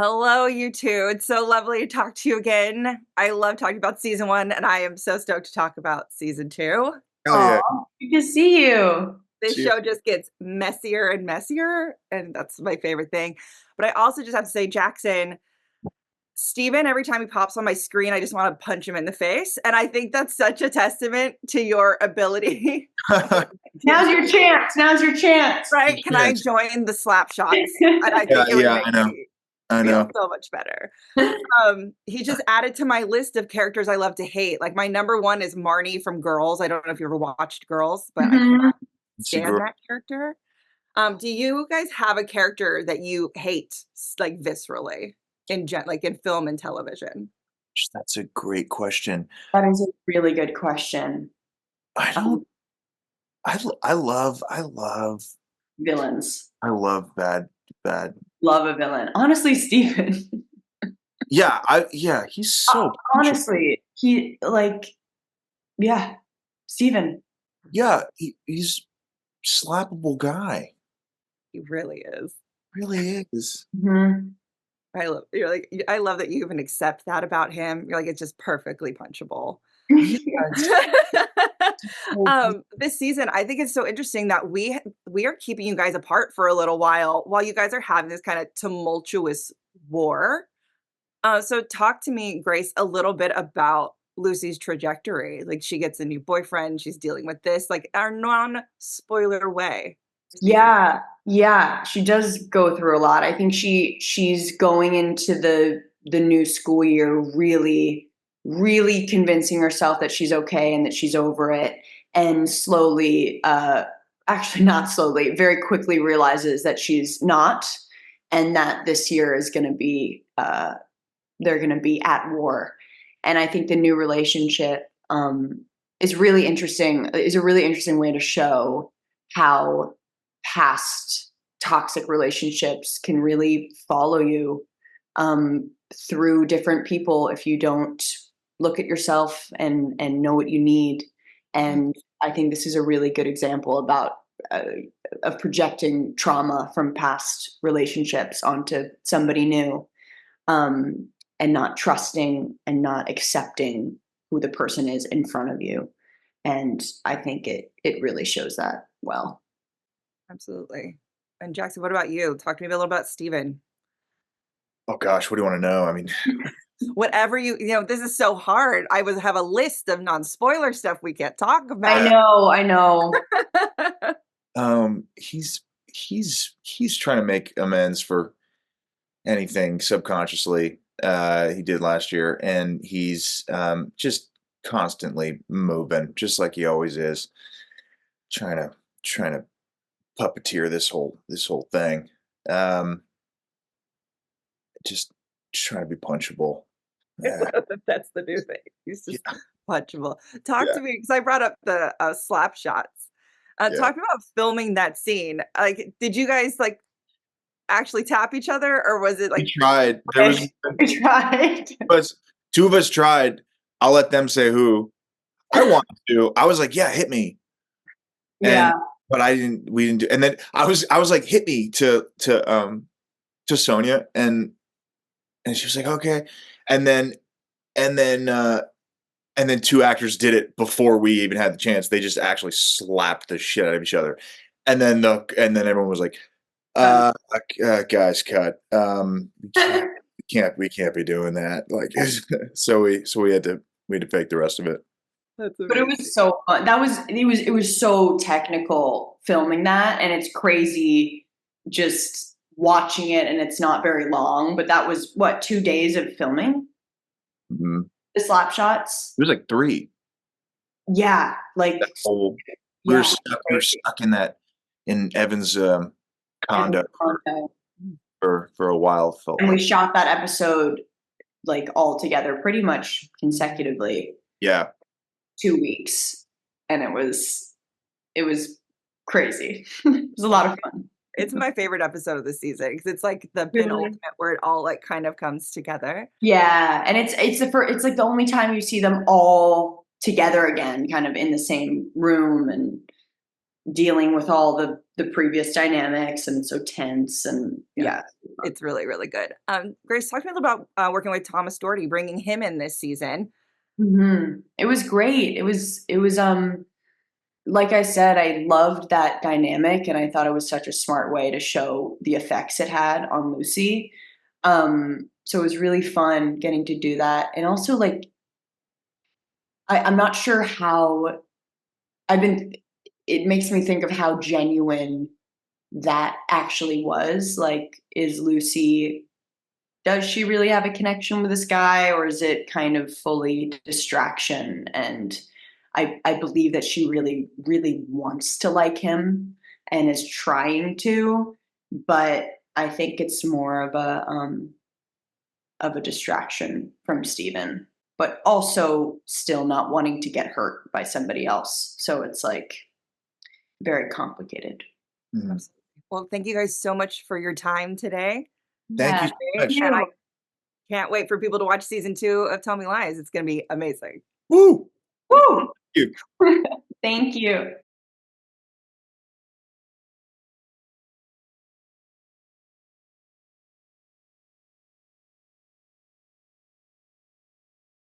Hello, you two. It's so lovely to talk to you again. I love talking about season one, and I am so stoked to talk about season two. Hell yeah. Oh, good to see you. This See you. show just gets messier and messier, and that's my favorite thing. But I also just have to say, Jackson, Steven, every time he pops on my screen, I just want to punch him in the face. And I think that's such a testament to your ability. Now's your chance. Now's your chance. Right? Can I join the slap shots? And I think it would Yeah, make I know. me I feel know. so much better. He just added to my list of characters I love to hate. Like my number one is Marnie from Girls. I don't know if you ever watched Girls, but I Mhm. cannot She stand grew that character. Do you guys have a character that you hate like viscerally like in film and television? That's a great question. That is a really good question. I don't. Villains. I love bad. Love a villain. Honestly, Stephen. Yeah. He's so. Honestly, yeah, Stephen. Yeah, he's slappable guy. He really is. Really is. Mhm. I love that you even accept that about him. You're like, it's just perfectly punchable. Yeah, This season, I think it's so interesting that we are keeping you guys apart for a little while you guys are having this kind of tumultuous war. So talk to me, Grace, a little bit about Lucy's trajectory. Like she gets a new boyfriend, she's dealing with this, like our non-spoiler way. Yeah, she does go through a lot. I think she's going into the new school year really convincing herself that she's okay and that she's over it, and slowly, actually not slowly, very quickly realizes that she's not, and that this year is going to be they're going to be at war. And I think the new relationship is really interesting. Is a really interesting way to show how past toxic relationships can really follow you through different people if you don't look at yourself and know what you need. And I think this is a really good example about of projecting trauma from past relationships onto somebody new, and not trusting and not accepting who the person is in front of you. And I think it really shows that well. Absolutely. And Jackson, what about you? Talk to me a little about Steven. Oh gosh, what do you want to know? I mean, Whatever this is so hard. I would have a list of non-spoiler stuff we can't talk about. I know. he's trying to make amends for anything subconsciously he did last year, and he's just constantly moving, just like he always is, trying to puppeteer this whole thing. Um, just trying to be punchable. That's the new thing. He's just Yeah, punchable. Talk yeah, to me because I brought up the slap shots. yeah. Talk about filming that scene. Like, did you guys like actually tap each other, or was it We like tried. There was We tried. us, two of us tried. I'll let them say who. I wanted to. I was like, yeah, hit me. Yeah. And but I didn't. We didn't do. And then I was like, hit me to Sonia, and she was like, okay. And then and then and then two actors did it before we even had the chance. They just actually slapped the shit out of each other. And then everyone was like, guys, cut. We can't be doing that. Like, so we had to fake the rest of it. that's But it amazing. was so fun. It was so technical filming that, and it's crazy just watching it, and it's not very long, but that was what, 2 days of filming Mhm. the slap shots. It was like 3. Yeah, like, That whole we were yeah, stuck we were stuck in Evan's and condo for a while, felt and we like. shot that episode like all together pretty much consecutively, Yeah. 2 weeks, and it was crazy. It was a lot of fun. It's my favorite episode of the season because it's like the Really? penultimate where it all like kind of comes together. Yeah, and it's like the only time you see them all together again, kind of in the same room and dealing with all the the previous dynamics, and so tense, and yeah. It's really, really good. Grace, talk to me a little about working with Thomas Doherty, bringing him in this season. It was great. It was like I said, I loved that dynamic, and I thought it was such a smart way to show the effects it had on Lucy. So it was really fun getting to do that. And also, like, I'm not sure how I've been, it makes me think of how genuine that actually was. Like, is Lucy, does she really have a connection with this guy, or is it kind of fully distraction? And I believe that she really, really wants to like him and is trying to, but I think it's more of a distraction from Stephen, but also still not wanting to get hurt by somebody else. So it's like very complicated. Mhm. Absolutely. Well, thank you guys so much for your time today. Thank you so much. And I can't wait for people to watch season 2 of Tell Me Lies. It's going to be amazing. Woo! Woo! You. Thank you.